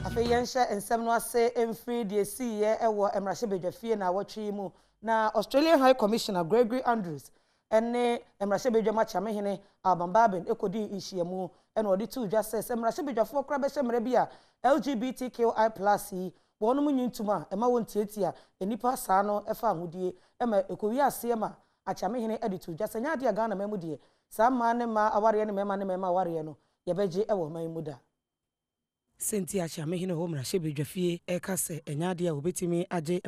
Afi yensha ensem no ase emfiri de si ye ewo emrahye bedwafie na wotwe mu na Australian High Commissioner Gregory Andrews ene emrahye bedwama chamehene Adom ekodi nhyiamu ene odi tu dwa se emrahye bedwafo kra be hye bi a LGBTQI+ wonum nyintuma ema wontietia enipa saa no efa ahodie ema ekowi ase ema achamehene edi tu dwa se nya de Ghana mamu die saa ma ne ma aware ne mema aware no yebeje ewo man mu da Senti achamehene ho mrahye bedwafie Kasee enyade a obetimi age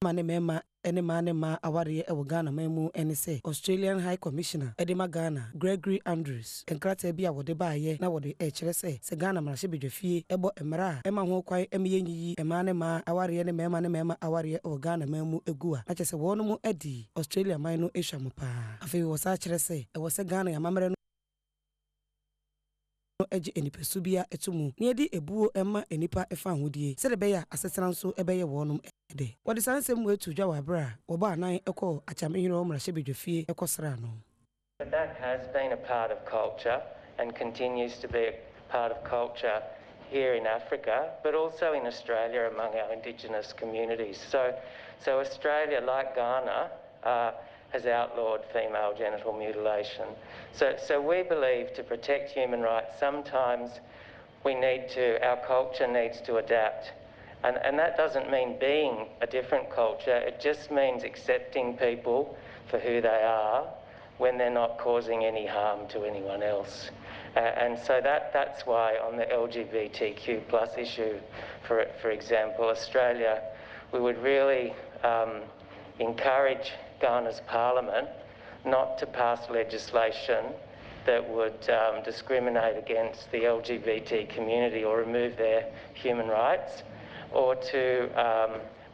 mema ene ma aware ewo Ghana mamu ene se Australian High Commissioner Edema Ghana Gregory Andrews enkrata bi a wode baaye na wode kire se Ghana mrahye bedwafie ebo emra ema ho kwan emyenyi ma aware ne mema aware ewo Ghana mamu egua na chese wono mu edi Australia man no ehwamu pa afi wo sa kire se ewo se Ghana ya mamre eje enipesu bia etumu ne edi ebuo ema enipa efa hodie se de be ya asesena nso ebeye wonum ede wodi sansem wetu dwa wabra oba anan ekọ achamehene o mrahye bedwafie ekosra no. That has been a part of culture and continues to be a part of culture here in Africa, but also in Australia among our Indigenous communities. So Australia, like Ghana, has outlawed female genital mutilation. So we believe to protect human rights, sometimes our culture needs to adapt. And that doesn't mean being a different culture, it just means accepting people for who they are when they're not causing any harm to anyone else. And so that's why on the LGBTQ+ issue, for example, Australia, we would really encourage Ghana's Parliament not to pass legislation that would discriminate against the LGBT community or remove their human rights, or to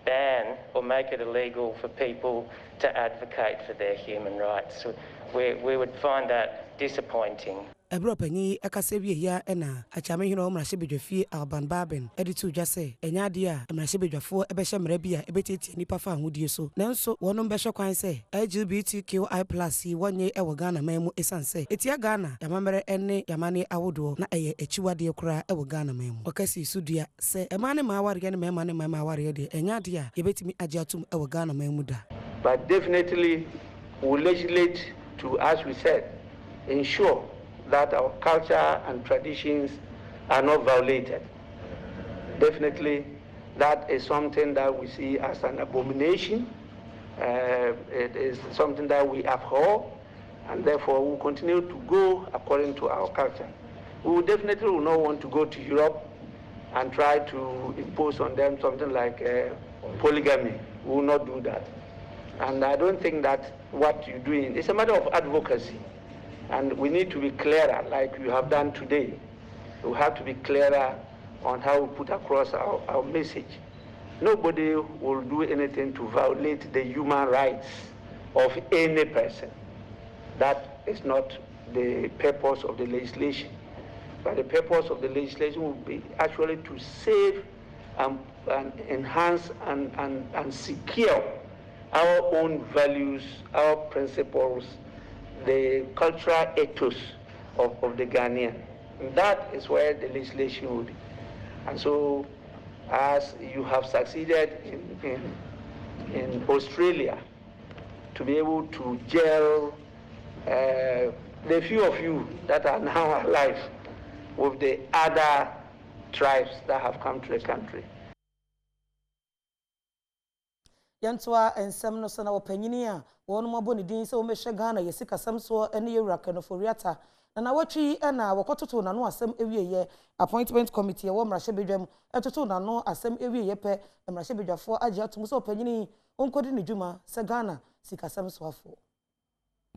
ban or make it illegal for people to advocate for their human rights. We would find that disappointing. Ebropanyi Kasee wie ya ena achamehene o mrahye bedwafie Adom edi tu dwa se enyade a mrahye bedwafo ebehye mra bi a ebetete nipa fa ahodie so nanso wonom behye kwan se LGBTQI+ wonye ewo Ghana mamu esanse etia Ghana yamamere ene yamane awodo na eye echiwade kura ewo Ghana mamu Kasee sudua se emane ma aware ne mema ne mama aware de enyade a yebetimi age atum ewo Ghana mamu da. But definitely we legislate to, as we said, ensure that our culture and traditions are not violated. Definitely, that is something that we see as an abomination. It is something that we abhor, and therefore we will continue to go according to our culture. We will definitely not want to go to Europe and try to impose on them something like polygamy. We will not do that. And I don't think that what you're doing is a matter of advocacy. And we need to be clearer, like you have done today. We have to be clearer on how we put across our message. Nobody will do anything to violate the human rights of any person. That is not the purpose of the legislation. But the purpose of the legislation will be actually to save and enhance and secure our own values, our principles, the cultural ethos of the Ghanaian. And that is where the legislation would be. And so, as you have succeeded in Australia to be able to gel the few of you that are now alive with the other tribes that have come to the country. Yantoa ensem no so na wopanyini a wonu mabo ne din se wo mehwe Ghana yesika sam so ene yewura kanoforiata na watwi na wokototo na no asem ewieye appointment committee wo mrahye bedwam etoto na no asem ewieye pe mrahye bedwafo age atum so opanyini onkodi ne dwuma se Ghana sika sam so afo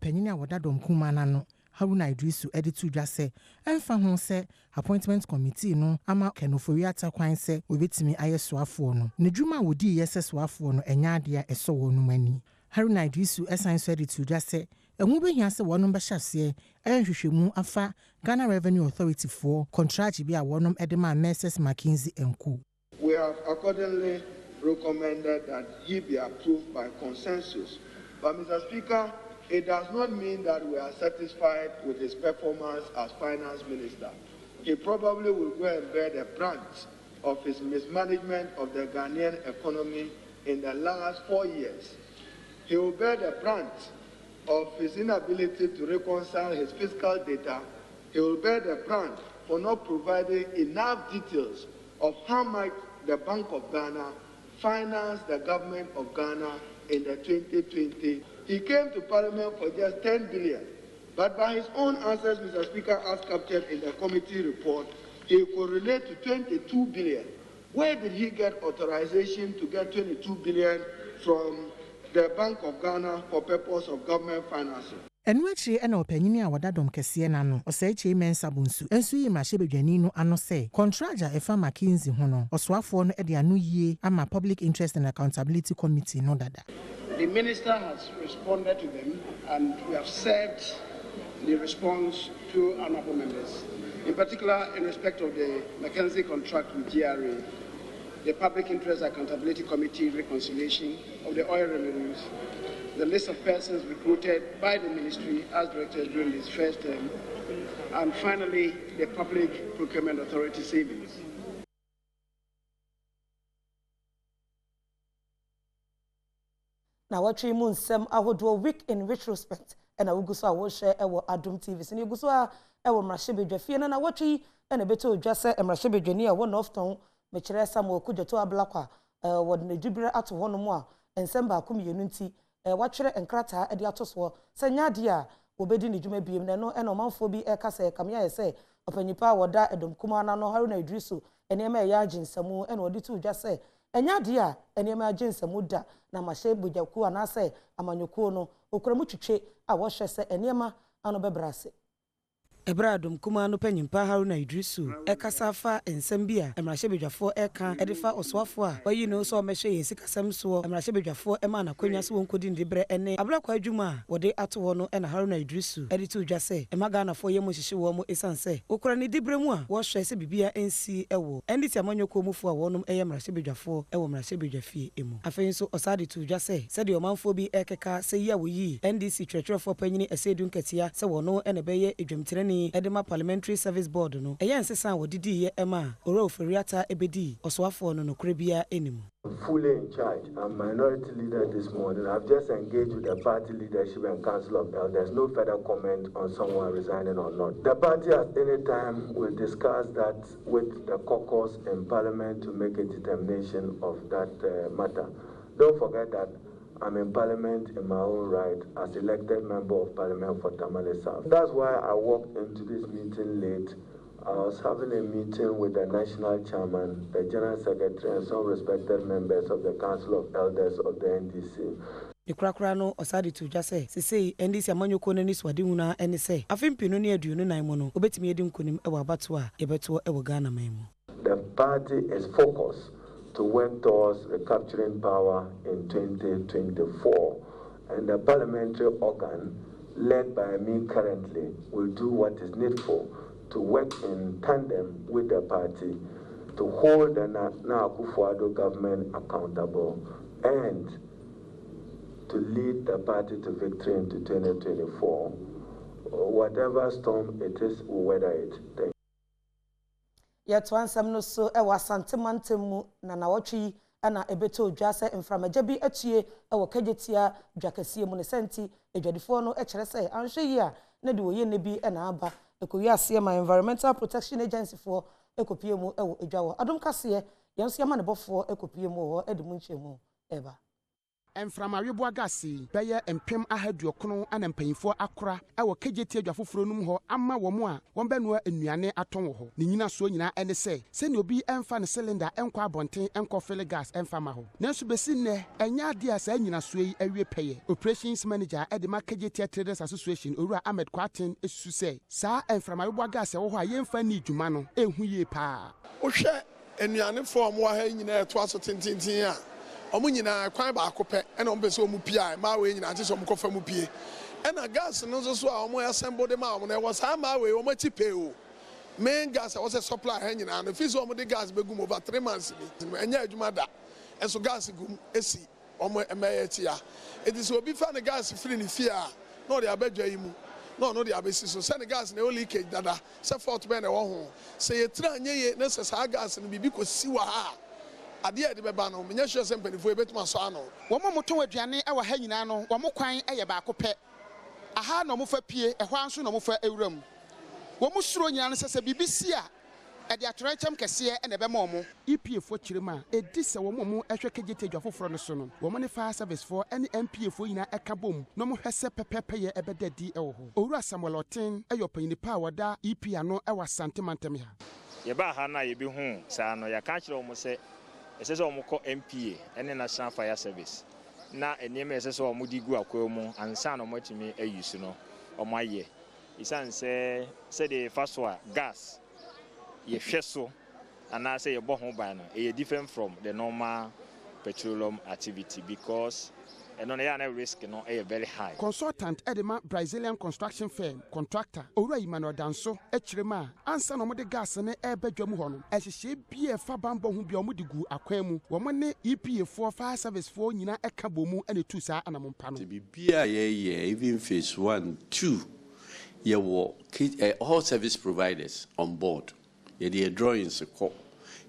panyini a wodadom kumana no Haruna Idrisu editu dwa se emfa ho se appointment committee no ama kenoforiata kwan se obetimi ayesoafo no ne dwuma wodi yesesoafo no enyade a eso wonu mani Haruna Idrisu esan so editu dwa se ehun behia se wonum behhyase ehwehwemu afa Ghana Revenue Authority for contract bi a wonum edema Mrs. McKinsey & We have accordingly recommended that he be approved by consensus. But Mr. Speaker, it does not mean that we are satisfied with his performance as finance minister. he probably will go and bear the brunt of his mismanagement of the Ghanaian economy in the last 4 years. He will bear the brunt of his inability to reconcile his fiscal data. He will bear the brunt for not providing enough details of how much the Bank of Ghana financed the government of Ghana in the 2020. He came to Parliament for just 10 billion, but by his own answers, Mr. Speaker, as captured in the committee report, he could relate to 22 billion. Where did he get authorization to get 22 billion from the Bank of Ghana for purpose of government financing? Enwachi ena opanyini a Adom Kasee na no osaiche mensa bunsu ensu yi mashebedwani no ano se contractor efa McKinsey ho no oswafo no de anu yie ama Public Interest and Accountability Committee no dada. The minister has responded to them and we have served the response to honorable members. In particular, in respect of the McKinsey contract with GRA, the Public Interest Accountability Committee reconciliation of the oil revenues, the list of persons recruited by the ministry as directors during this first term, and finally, the Public Procurement Authority savings. Now, what you mean, Sam, I would do a week in retrospect, and I will go so I will share our Adom TV. So you go so I will Marshebe Jeffy, and I watch you, and a bit of just a Marshebe Jenia, one of town, Mechere Samuel Kuja to a Blacqua, what the Jubila at one more, and Samba Kumi Unity. Watcher and Krata at the Atoswa, Sanya dia, obedi ni jume bim, no, and Omanphobi Kasee, Kamia say, upon your power da Adom Kumana no Haruna Drisu, and Yama Yajin Samu, and what you just say, and Yadia, and Yama Jin Samuda, Namashe Bujaku, and I say, Amanyukono, Okramuche, I wash say, and Yama, Anobebrase. Adom Kumano Penyimpa Haruna Idrisu, Ekasafa and Sambia, and Mashebejafo Eka, Edifa Oswafwa, or you know, so Meshe and Sikasam so, and Mashebejafo Emana Quenas won't couldn't debre and a Blacqua Juma, what they atono and Haruna Idrisu, Editu Jase, and Magana for Yemushiwamo Esan say, Okrani Debremua, wash I say Bibia NC Ewo, and it's a Manyokomu for one AM Mashebejafo, Ewo Mashebejafi Emo. I think so Osadi to Jase, said your Omanphobi Ekeka, say ya we, NDC treasure for Penny, a Sedun Katia, so no and a Baye, a Jim Tyranny. Edema Parliamentary Service Board no eya nsesa wo didi ye ema oro oferiata ebedi oswafo no krebia enimu. Fully in charge. I'm minority leader this morning. I've just engaged with the party leadership and council of elders. No further comment on someone resigning or not. The party at any time will discuss that with the caucus in parliament to make a determination of that matter. Don't forget that I'm in parliament in my own right as elected member of parliament for Tamale South. That's why I walked into this meeting late. I was having a meeting with the national chairman, the general secretary, and some respected members of the council of elders of the NDC. The Crackano Osadi to Jase, say, and this Amanyo Konenis Waduna, and say, I think Pinonia do no naimono, obet me edim kunim ewa batua, ebetua ewagana memo. The party is focused to work towards recapturing power in 2024, and the parliamentary organ led by me currently will do what is needful to work in tandem with the party to hold the Akufo-Addo government accountable and to lead the party to victory into 2024. Whatever storm it is, we'll weather it. Thank you. Yet one some no so ewa santimantemu na nawotwi ana ebeto dwase mframaja bi atie ewo kagetia dwakase mu ne senti edwadifo no ekere se anhwe yi a na de woye ne bi na aba ekowi ase ma Environmental Protection Agency for ekopie mu ewo edwawo Adom Kasee yenso yama ne bofo ekopie mu ho edimu nchemu eba Premotobre Kasse beye empem ahaduokono ana mpanyifo akora ewo kagetie adwafoforo num ho ama womo a wonbenoa enuane aton wo ho ne nyina so nyina ene se ni obi emfa ne cylinder enkwa abonten enko fill gas emfa ma ho nanso besi ne enya ade a sa nyina so yi awie peye operations manager edema kagetie traders association owura Ahmed Kwatin esusu se sa Premotobre Kasse wo ho a yemfa ni dwuma no ehu ye pa wo hwe enuane form wa ha nyina eto aso tintintin a omunyina kwan ba akopɛ ɛna ompese omu pia ma we nyina ante so omkofa mu pie ɛna gas no so a omo assemble de ma omo na was ha ma we omo chipe o main gas was a supply ha nyina no fiso omo de gas begum over 3 months bi enya adwuma da enso gas gum esi omo emeye tia it is obi fa ne gas free ni fie a no de abadwa yi mu no no the abesi so send gas na leakage dada say fault be na wo ho say yetra anye ye na say gas no bibi ko siwa ha ade e de beba no menya sure say mpanifo ebetuma so ano wo mo moto aduane e wa ha nyina no wo mo kwan e ye ba ko pe aha no mo fa pie e hwa nso no mo fa ewuram wo mo suro nyina no sese bibisi a ade atorancham kese e na be ma mo EPF chirima edi se wo mo ehwe kegete adwafoforo no so no wo mo ne fire service for any MPF nyina eka bom no mo hwese pepepe ye ebedadi e wo ho owura Samuel Otin e yopanyini pa wada EP ano e wa santimantem ha ye ba ha na ye bi hu sa no ya ka kire wo mo se ese se wo mo ko MPA ene National Fire Service na eniem ese se wo mo di gu akwa mu ansa no mo timi ayusu no o mo aye isan se the first one gas ye hweso and say your bohon ban is different from the normal petroleum activity because and on a risk very high. Consultant Edema Brazilian construction firm contractor Ora Imano Danso Echrema answer no the gas and air bedroom honor as she be a fabambo who be omudigu akwemu womane EPA4 fire service for nyina ekabomu and two sa anamompano. Be even phase 1, 2 all service providers on board. Ye drawings call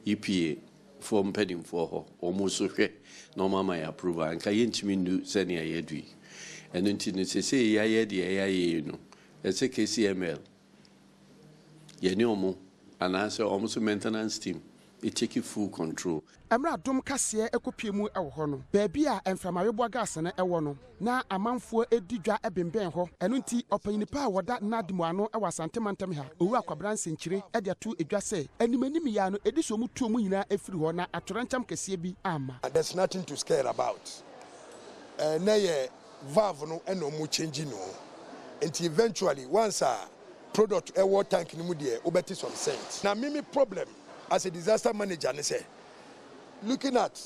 EPA from pending for her almost okay. No mama approval and Kayentimi do send a yedui. And until say ya the AIA, it's a KCML. Ye no more and answer almost a maintenance team. It take you full control. Adom Kasee ekopie e wo ho no baabi a emframayobo gas na e wo no na amanfo edidwa ebemben ho eno nti opanyinipa a woda nadimo ano e wasantemantam ha owu akwabran senkyire e de ato edwa se animanim ya no ediso mu tuo mu nyina efiri ho na atorancham kese bi ama. There's nothing to scare about. Na ye valve no e no mu change no. Until eventually once a product e water tank ni mu de obeti some sense. Na mimi problem as a disaster manager ne say looking at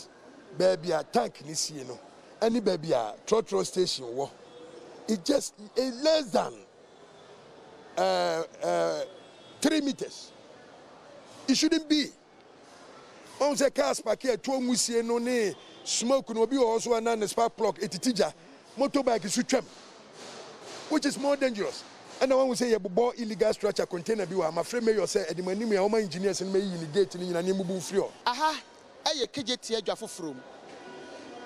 baby a tank this year, no, any baby a trotro station war, it just less than 3 meters. It shouldn't be. On the cars packet, 2 musie no ne smoke no be also an spark plug. It tija motorbike is switchem, which is more dangerous. And I want to say you bought illegal structure container. Be I'm afraid you say the money me my engineers and me in gate in na nemu free. Aha. Eye kejeti adwafofrom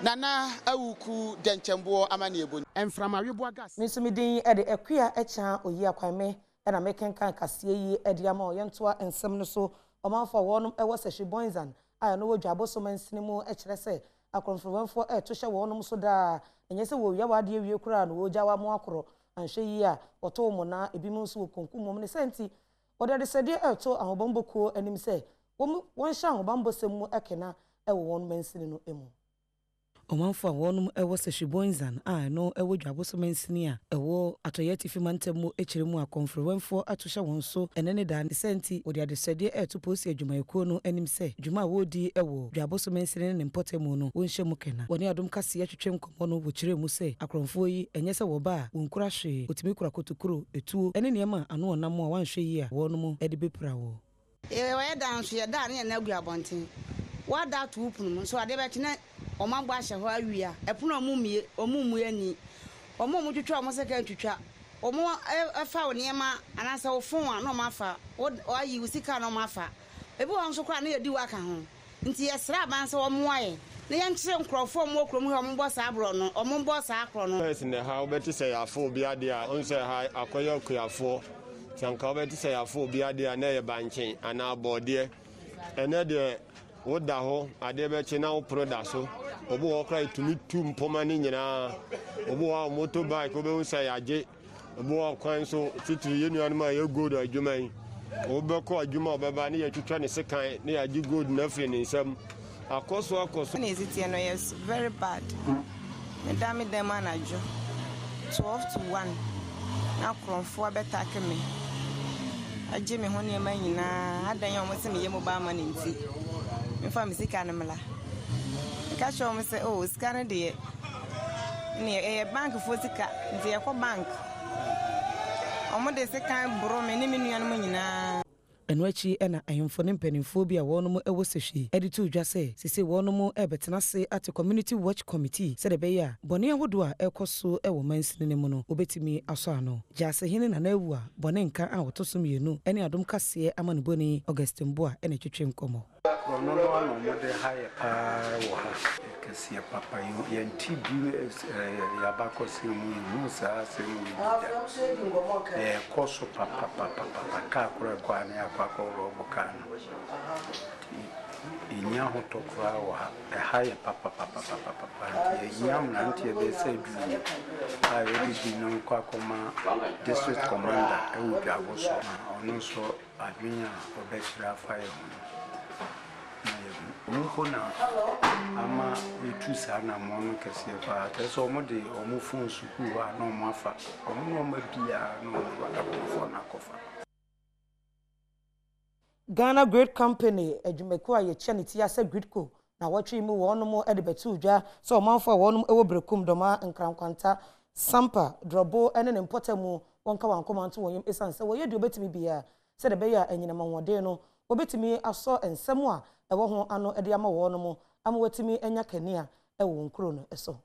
nana awuku denchembo amane ebon emframayobo gas misumidin e de akua echa oyi akwame e na mekenkan Kasee yi e de ama oyentoa ensem no so omanfo wonum e wo sehwe bonzan aya no wodwabo so mansinimu e kire se akonfrowanfo e to hye wonum so da enye se wo yawa de awie kura no wojawa mo akoro anhwe yi a oto mo na ebimu so konkumom ne senti odade sede e to ahobomboko anim se won sha ahobambo semu ekena e wo won mansini no emu omanfo wonum e wo sehwe bonzan no e wo dwabo so mansini a e wo atoyeti fimantem ekiremu akonfrowanfo atohye won so enene da ne senti odade sede e to posi adwumayeko no anim se dwuma wodi e wo dwabo so mansini ne mpotemu no won hye mu kena woni Adom Kasee atwetwem komo no wo kiremu se akronfo yi enye se wo ba won kura hwe otimi kura kotukuro etuo ene niema ano onam a wanhwe yi a wonum e de bepra wo we dance ya da na na gu abonten wa da to upunu so ade be tene omagbo ahye ho awia epunu omumie ani omum twetwa omo seka twetwa omo afa oniema anasa wo fon a no mafa o ayi usika no mafa ebi won so kwa na yedi waka ho nti yesra ban se omo aye na yenkyere nkrofo omo okrom he omo bossa abro no omo bossa akro no yes ne ha obeti say afo bi ade a on say ha akoyo kuyafo Sanka obeti say afo bi ade a na ye banchen ana abode ene de woda ho ade be chi na wo proda so obo wo kra itumi tu mpoma ni nyina obo wa motorbike obo say age obo wa kwan so titiri yenuan ma ye gold adwuma yi obo ko adwuma obeba ni ye twetwa ne sekan ni age gold na firi ni nsam akoso ne zitie no yes very bad me dami dem anajo 12 to 1 na kronfo abetake me aje me ho ne ma nyina adan yo mo se me ye mo ba ma ne nti me fa me sika ne mla ka show me se oh scan de ne bank fo sika de ko bank omo de sika bro me ni me nuan mo nyina ɛno akyi ɛna ahemfo ne mpanimfoɔ bi a wɔn mo ɛwɔ sehwe ɛde to dwa sɛ sisi wɔn mo ɛbɛtena se ate community watch committee sɛ de bɛyɛ a bɔne ahodoɔ a ɛkɔ so ɛwɔ mansini ne mu no obetumi asɔ ano Jasehene na nawu a bɔne nka a wɔto so mmienu ɛne Adom Kaseɛ amanibɔni Augustine Boa ɛna twetwe nkɔmɔ no no de high wo ha Kasee papa yɛn tibi yabakɔ se mu saa se mu kɔso papa ka kora kwa ne akwa robo kan inya ho tokra wo ha high papa yam na ntie be say du a yedi no kwa koma district commander e wo dwago so ono so adwenya obechira fire Mukona ama etusa na mono Kasee pa teso omode omufun suku wa na omafa omo mabia na wakapofo na kofa Ghana Great Company adwumako a yɛkyɛ ne ti ase Gridco na wɔtwe mu wɔn mo de betu dwa so ɔmanfo a wɔn ɛwɔ brekum dɔma nkrankwanta sampa drobo ɛne ne mpɔtamu wɔnka wankomanto wɔn esan sɛ wɔyɛ de obetimi bia sɛ de bɛyɛ anyinama wɔde no obetimi asɔ nsɛm a ɛwɔ ho ano de ama wɔn mo ama watimi anya kania ɛwɔ nkuro no ɛso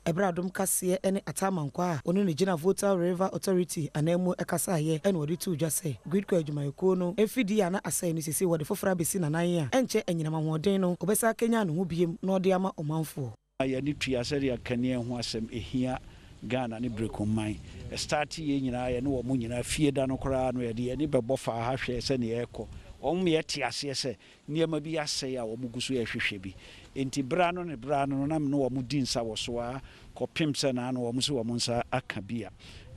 Adom Kaseɛ ɛne atamankwa a ɔno ne gyina Volta River Authority anamu ɛkasaayɛ ɛne wɔde to dwa sɛ Gridco adwumayɛkuo no efidi ana asɛe no sisi wɔde fofora besi nanaye a ɛnkyɛ anyinama wɔden no obɛsa kenya no ho biem na ɔde ama ɔmanfoɔ ayɛ ne tua sɛ de akania ho asɛm ehia Ghana ne brekum man start yɛ nyinaa yɛ ne wɔ mo nyinaa fie da no koraa no yɛ de yɛ ne bɛbɔ fa ha hwɛ sɛ ne yɛkɔ yɛ te aseɛ sɛ nneɛma bi asɛe a wɔn gu so yɛ hwehwɛ bi enti bra no na me no wɔn di nsa wɔ so a kɔpem sɛ na no wɔn so wɔn nsa aka bi a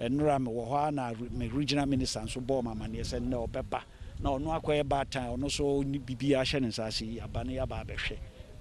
ɛnora me wɔ hɔ na me regional minister nso bɔ ma maneɛ sɛ na ɔbɛba na ɔno akɔyɛ baatan ɔno so bibi ahyɛ ne nsa ase aba ne yaba abɛhwɛ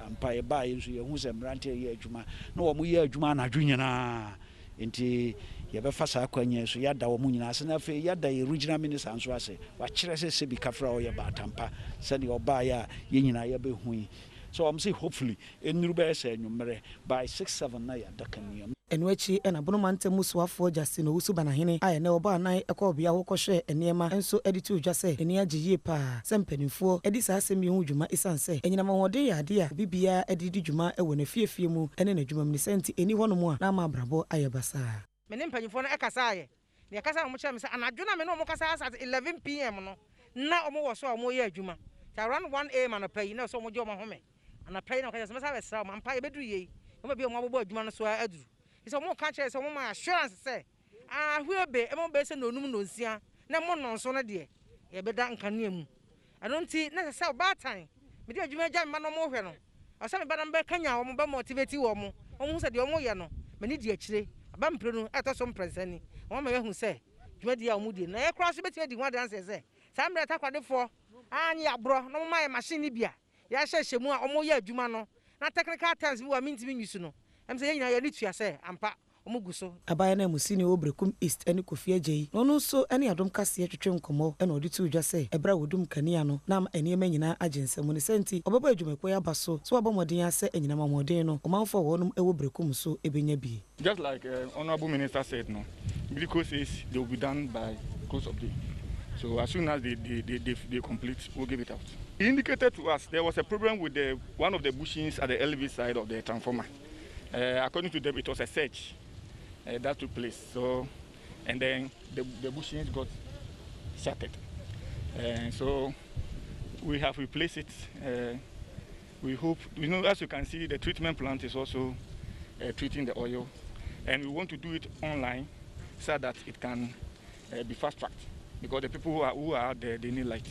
ampa yɛba yɛ nso yɛhu sɛ mmerante yɛ adwuma na wɔn yɛ adwuma anadwo nyinaa enti yɛbɛfa saa kwanya so yɛada wɔ mu nyinaa ase na afei yɛada yɛ regional minister nso ase wakyerɛ sɛ sɛ bi kafra ɔyɛ baatampa sɛdeɛ ɔbaeɛ a yɛ nyinaa yɛbɛhu yi so I'm say hopefully enuru bɛyɛ sɛ anwummerɛ by 6-7 na yɛada kaniam ɛno akyi ɛna bonomanta musuafoɔ Justin Owusu Banahene a ɛnɛ ɔba anan ɛkɔ ɔbea hɔ kɔhwɛ nneɛma nso ɛde to dwa sɛ ani agye yie paa sɛ mpanimfoɔ ɛde saa asɛm yi ho dwuma ɛsiane sɛ anyinama wɔden yɛ ade a bibia ɛde di dwuma ɛwɔ n'afiefie mu ɛne n'adwuma mu ne sɛ nti ɛni hɔ nom a na ama abrabɔ ayɛ basaa mene mpanyimfoɔ no ɛkasaayɛ ne ɛkasa na mo kyerɛ me sɛ anadwo na me ne ɔmo kasa asa 11 pm no na ɔmo wɔ so a ɔmo yɛ adwuma ta around 1 am anapa yi na so ɔmo gye ɔmo home anapa yi na ɔka sɛ mɛsa bɛsra ɔmo ampa yɛbɛduru yei ɔmo bi ɔmo abobɔ adwuma no so aduru sɛ ɔmo ka kyerɛ sɛ ɔmo ma assurance sɛ ahwe be ɔmo bɛ sɛ nonum no nsia na mo no nso no deɛ yɛbɛda nkanea mu ɛno nti na sɛ ɔbaatan me de adwuma gya me ma no mo hwɛ no ɔsɛ me ba na mbɛkanya ɔmo bɛ motivate ɔmo sɛ deɛ ɔmo yɛ no me ne di akyire abampre no ɛtɔ so mpresani ɔmo ma yɛhu sɛ dwumadi a ɔmo di na yɛkora so bɛtumi di ho adanse sɛ saa mmerɛ takwadefoɔ anyi aborɔ na ɔmo ma yɛ machine ni bia yɛahyɛhyɛ mu a ɔmo yɛ adwuma no na technical terms bi wa mintimi nyusu no ɛm sɛ yɛnyina yɛ ne tua sɛ ampa ɔmo gu so abaya na musini wo brekum east ɛne Kofi Agye no no so ɛne Adom Kaseɛ twetwe nkɔmɔ ɛna ɔde to dwa sɛ ɛbra wodum kania no na ɛnneɛma nyinaa agye nsɛm ne sɛnti ɔbɛba adwumakɔ aba so aba mmɔden asɛ anyinama mmɔden no ɔmanfo wɔnom ɛwɔ brekum so ɛbɛnya bi just like honorable minister said no Gridco says they will be done by close of day. So as soon as they complete, we'll give it out. He indicated to us there was a problem with one of the bushings at the LV side of the transformer. According to them, it was a surge that took place. So, and then the bushings got shattered. So we have replaced it. We hope, as you can see, the treatment plant is also treating the oil. And we want to do it online so that it can be fast-tracked. Because the people who are out there, they need light.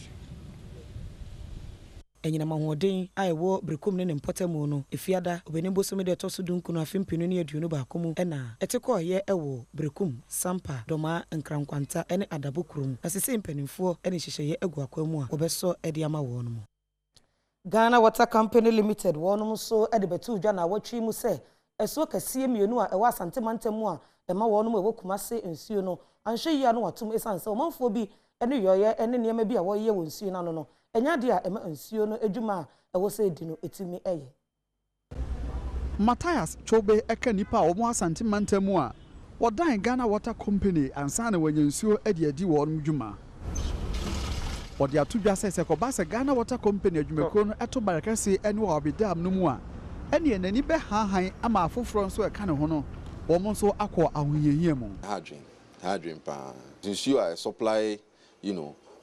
Enyina mahoden a ɛwɔ brekum ne mpɔtamu no efiada obeni bosomi de to so dunku no afimpinu ne aduonu ba komu ɛna ɛtekɔ yɛ ɛwɔ brekum sampa dɔma nkrankwanta ɛne adabo kurom asese mpanimfoɔ ɛne hyehyɛ egu akwamu a obɛsɔ ɛde ama wɔn mu Ghana Water Company Limited wɔn so ɛde betu dwa na wɔtwi mu sɛ ɛso Kasee mienu a ɛwɔ asantemantamu a ɛma wɔn mu ɛwɔ Kumase nsuo no anhwɛ yi ano watum esan sɛ ɔmanfoɔ bi ɛne yɔyɛ ɛne nneɛma bi a wɔyɛ wɔ nsuo no no enya de a ɛma nsuo no adwuma a ɛwɔ sɛ di no etimi ɛyɛ Matthias Chobe ɛka nipa a wɔn asantemantamu a wɔdan Ghana Water Company ansa na wɔnya nsuo ɛde adi wɔn dwuma wɔde ato dwa sɛ kɔba sɛ Ghana Water Company adwumakuo no ɛto barakɛse ɛne wɔ abedam no mu a ɛne n'ani bɛhahan ama afoforɔ nso ɛka ne ho no wɔn nso akɔ ahohiahia mu. Hardwin pa since you are supply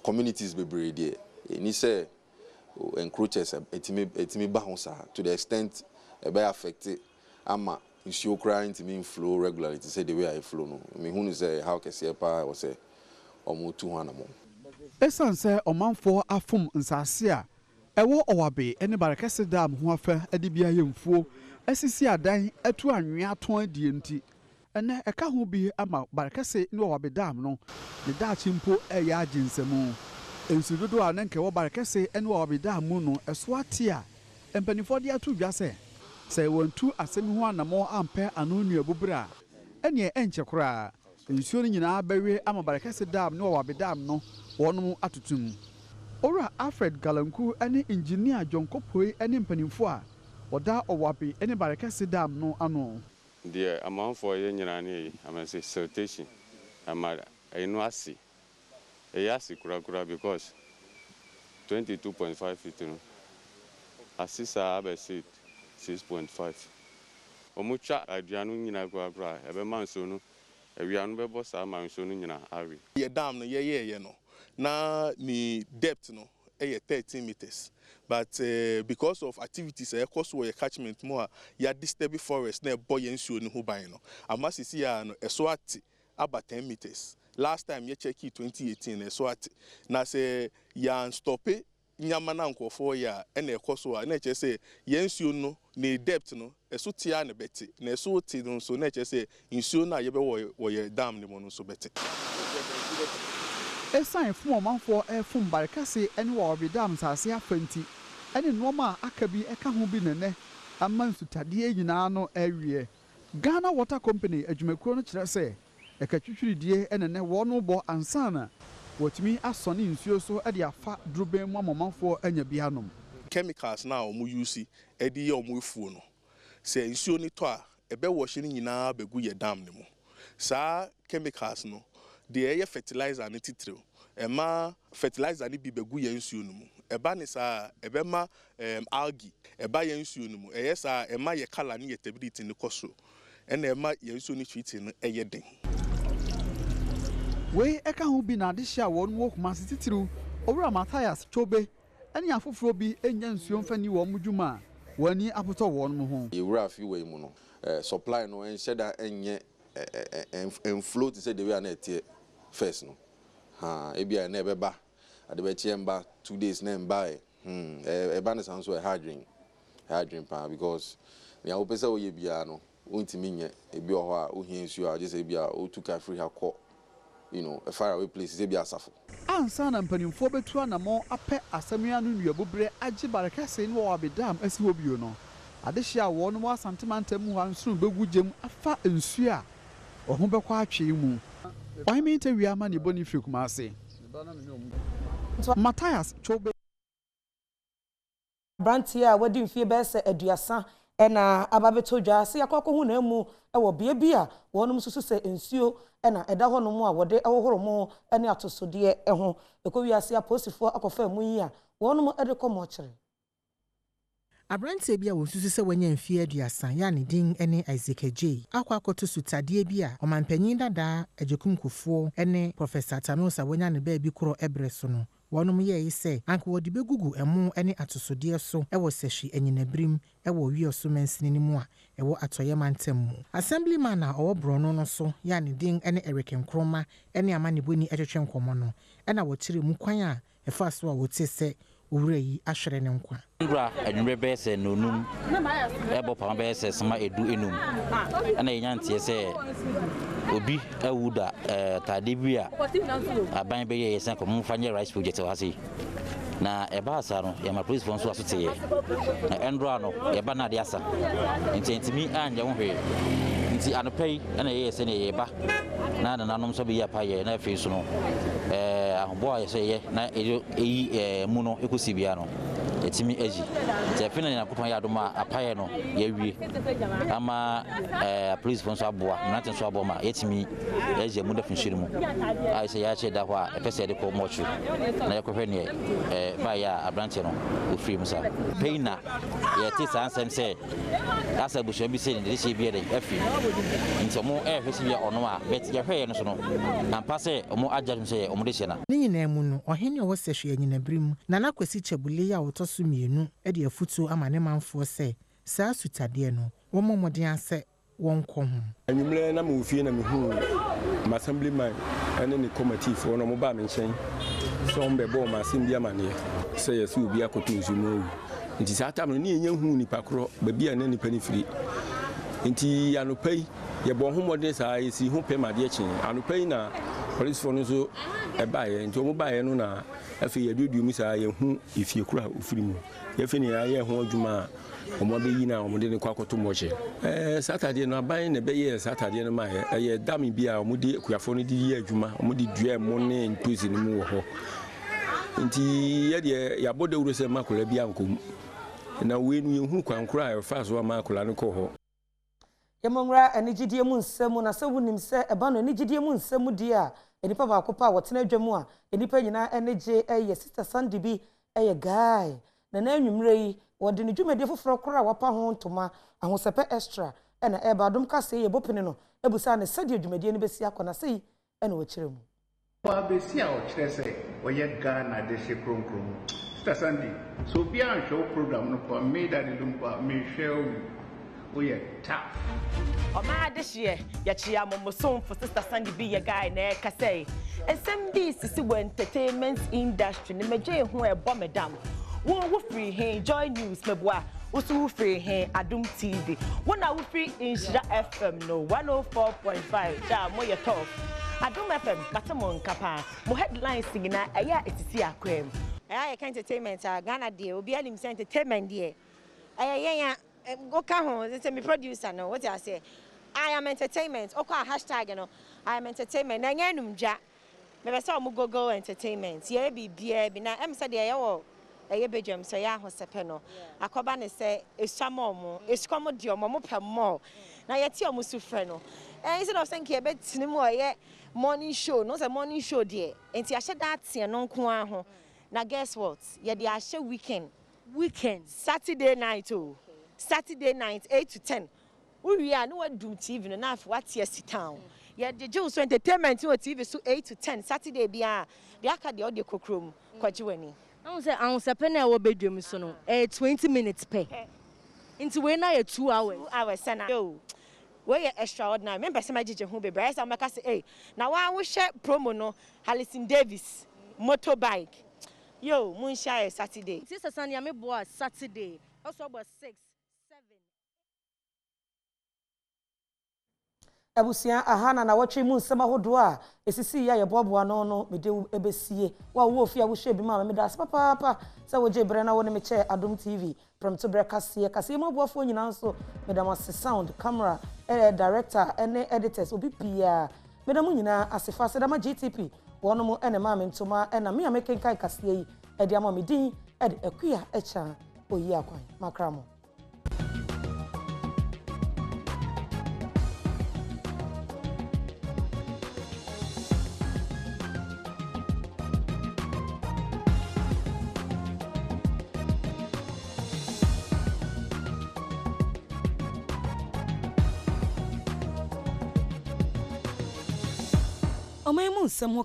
communities bebree there ni say encroaches etimi ba ho sa to the extent e be affect ama nsuo kra intimi flow regularly to say the way I flow no me hu say how Kasee pa or say omo 200 mo esan say omanfo afom nsase a ɛwɔ ɔwabe ɛne barakɛse dam ho afa ade bia yɛmfuo asisi adan atu anwea aton adie nti ɛnɛ ɛka ho bi ama barakɛse ne ɔwabe dam no ne daakye mpo ɛyɛ agyensɛmu ensu dodo a nenke wɔ barakɛse ɛne ɔwabe dam mu no ɛso ate a mpanimfoɔ de ato dwa sɛ wɔntu asɛm ho anamɔ ampɛ ano nua bubra ɛne ɛnkyɛ koraa nsuo no nyinaa bɛwe ama barakɛse dam ne ɔwabe dam no wɔnom atotum Ora Alfred Galanku ene engineer John Kopoi ene mpanimfo a oda owabe ene barakɛse dam no ano. The amount for ye nyina ne am say siltation amara eno ase. Eyasi kura because 22.5 feet no. Asisa abe 6.5. Omucha aduanu nyina kura ebe manso no ewianu bebo sa manso no nyina awi. Ye dam no ye no. Now the depth no 13 meters, but because of activities cost where catchment more ya disturb forest na boy nsuo no ho ban no amasisi ya no eso ate about 10 meters. Last time you check 2018 eso ate na say ya stop nyama na nkofo ya na ekoso a na che say yensuo no ne depth no eso tia na beti na eso ti no so na che say nsuo na ye be wo ye dam ne mo no so beti. Esan fom omanfo fom barakɛse ene wɔ ɔbedam sase afanti ene noma aka bi ɛka ho bi nene ama nsutade nyinaa no awie Ghana Water Company adwumakuo no kyerɛ sɛ ɛkatwitwiridie ene ne wɔno bɔ ansana wɔtumi asɔne nsuo so de afa druben mu amanfo anya bi anom chemicals na omu use edi omu efuo no sɛ nsuo ni to a ebe wo hye nyinaa begu ye dam ne mu saa chemicals no the fertilizer ni titire ema fertilizer ni bi begu ye nsuo no mu eba ni saa ebema algae eba ye nsuo no mu eye saa ema ye color ni ye stability ni koso ena ema ye nsuo ni treat no eye den we eka ho bi na de hia won wo kuma titiru owura Matthias Chobe ene afoforo bi enya nsuo mfani wo mudwuma wani apoto won mu ho ewura fi we mu no supply no enhye da enye flow to say the way na etie first no ebia na ebeba ade be chiemba 2 days na mba eba na sanso hardwin pa because me a opese oye bia no ontimi nye ebi oho a ohia nsuo a just ebia o tuka free ha call a far away place ebia asafo ansa na mpanimfo betu anamo apɛ asamia no nuabobre agye barakɛse no wɔ abedam asi wɔ bio no ade hia wɔ no asantema mu ha nso begu gem afa nsuo a ɔho bɛkɔ atwe mu ɔhemi interview ama ne boni firi kuma ase Matthias Chobe Brantia a wadi mfie bɛsɛ aduasa ɛna ababeto dwa ase akɔkɔ hu na mu ɛwɔ bea bi a wɔnom susu sɛ nsuo ɛna ɛda hɔ no mu a wɔde ɛhohoro mu ɛne atosodie ɛho ɛkɔwi ase aposifoɔ akɔfa mu yi a wɔnom ɛde kɔmɔ kyerɛ Abrantie bi a wosusu sɛ wanya mfie aduasa ya ne din ene Isaac J akwakoto sutadie bi a ɔmanpanyin dada ajekum kofuo ene Professor Tanosa wanya ne ba bi koro ebre so no wɔnom yɛ yi sɛ anka wɔde begugu ɛmo ene atosodie so ɛwɔ sɛhwi anyinabrim ɛwɔ wiɔso mansini ne mu a ɛwɔ atoyɛ mantam mu assemblyman a ɔwɔ brono no so ya ne din ene Eric Nkroma ene amaneboni ɛtwetwe nkɔmɔ no ɛna wɔkyerɛ mu kwan a ɛfa so a wɔte sɛ owura yi ahwere ne nkwa ndra adwumre be se nonum ebo pa be se sama edu enum ana yenyantie se obi awuda tade bi a aban be ye sen ko mu fanye rice project wase na eba asa no ya ma police fonso asote ye na ndra no ye ba na de asa ntimi anje ho hwe nti anopai ana ye se ne ye ba na nanom so be ya pa ye na fe so no ahombo a yɛsɛ yɛ na eyi mu no ekosi bia no etimi agi te fina na kopon ya adom a apaye no yɛwie ama police sponsor aboa mnate so aboa ma yɛtimi agi mu da finhiri mu a yɛsɛ yɛakyɛ da hɔ a ɛpɛsɛ de kɔ mɔchu na yɛkɔhwɛ ne ba ya abrante no ofiri mu sa peina yɛte saa nsɛm sɛ asa bushon bi sɛ ne de hyɛ bia de afi nti mo hwɛ bia ɔno a bet yɛhwɛ yɛ no so no ampa sɛ ɔmo agya sɛ ɔmo de hyɛ na ne nyinaa mu no ɔhene ɔwɔ sɛ hwɛ nyina brim na nakwasi kyabule ya wɔtɔ so mienu de afutuo ama ne manfoɔ sɛ saa sutadeɛ no wɔn mmɔden asɛ wɔn kɔ ho anwumre na me ofie na me hu ma assemblyman ene ne committee fo no mo ba me nkyɛn so on be bo ma asem bi amane sɛ yɛ sɛ obi akoto nsumo nti saa tam no ne yɛnya hu nipa korɔ ba bi a ne nipa ne firi nti anopai yɛ bɔ ho mmɔden saa yɛsi ho pɛ madeɛ kyen anopai na police fo no so ɛbaeɛ nti ɔmo baeɛ no na afei yɛdudu mu saa yɛhu efie kura ofiri mu yɛfɛ ne yɛ ho adwuma a ɔmo bɛyi na ɔmo de ne kɔ akoto mmɔkye saturday no aban na bɛyɛ saturday no ma ɛyɛ dam bi a ɔmo de kuafo no de yi adwuma ɔmo de dua mo ne ntosi no mu wɔ hɔ nti yɛde yɛabɔ dawuro sɛ makola bi ankom na wei no yɛhu kwankora a ɛfa so ama akola no kɔ hɔ yɛmɔnwura anigidie mu nsɛm na sɛ wonim sɛ ɛba no anigidie mu nsɛm di a enipa baako pa wɔtena adwa mu a enipa nyinaa enegye ɛyɛ sister Sandy bi ɛyɛ guy na anwumre yi wɔde ne dwumadi foforɔ kora wapa ho ntoma ahosɛpɛ extra ɛna ɛba Adom Kasse yɛ bopene no ebusa ne sɛde dwumadi no besi akɔ na sɛ ɛna wɔkyerɛ mu wa besi a wɔkyerɛ sɛ wɔyɛ Ghana de hye kronkron sister Sandy so bi a show program no kwa me da de lumpa me hwɛ we are tough. Oma adehye ya chia momosom for sister Sandy be your guy na Kasee. And some this is entertainment industry ne meje ho e bo madam. Wo free here Joy News meboa. Wo free here Adom TV. Wo na wo free Inshira FM no 104.5. Ja mo ye tough. Adom FM batamon kapa. Mo headlines singina eya etisi akwem. Eya ye entertainment Ghana de obi anim say entertainment de. Eya go can say me producer no what I say I am entertainment okwa hashtag no I am entertainment na nya numdwa me be say o go entertainment ye bibia bi na em say de ye wo eye bedwam so ya hosepe no akoba ne say esuamo mo esukomo de omo mo pemo na ye ti omo sufre no instead of saying ke be tinimu oye morning show no say morning show de enti ahye that tie no nko aho na guess what ye de ahye weekend Saturday night oh Saturday night 8 to 10. We are no do TV no na what yes town. Yeah, the Jews entertainment on TV so 8 to 10 Saturday bia the aka the audio kokrom kwajiwani. I say I was pay na wo bedwam so no 20 minutes pay. Into we na 2 hours. 2 hours sana. Yo. We extraordinary. Remember say my jeje ho bebre. Say am say eh. Na wa wo share promo no Harrison Davis motorbike. Yo, mun share Saturday. Sister Sandy me boy Saturday. Also about 6 Abusia ahana na watwe mu nsɛm ahodo a esisi ya yeboaboa no mede ebesie wa wo ofia wo hwe bi ma me da papa sɛ wo je bre na wo ne me che Adom TV Premotobre Kasse Kasee mo boafo nyina nso me da mas sound camera director ene editors obi pia me da mu nyina asefa se da ma GTP wono mo ene ma me ntoma ena me amekenkan Kasee yi ede ama me din ede akua echa oyi akwan makramo Omaimu nsɛm ho